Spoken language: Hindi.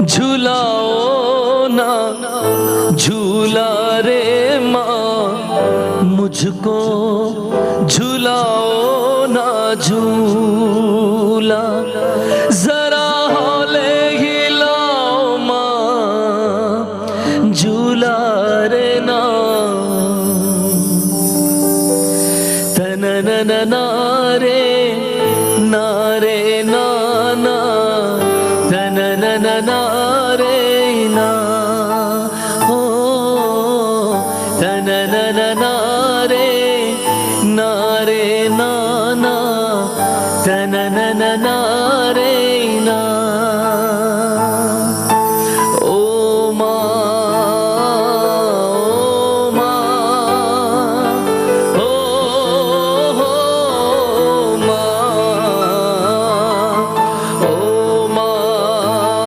झुलाओ ना झूला रे माँ, मुझको झुलाओ ना झूला, जरा हौले हिलाओ माँ, झूला रे ना। तननन नारे नारे नाना, तननन नारे ना।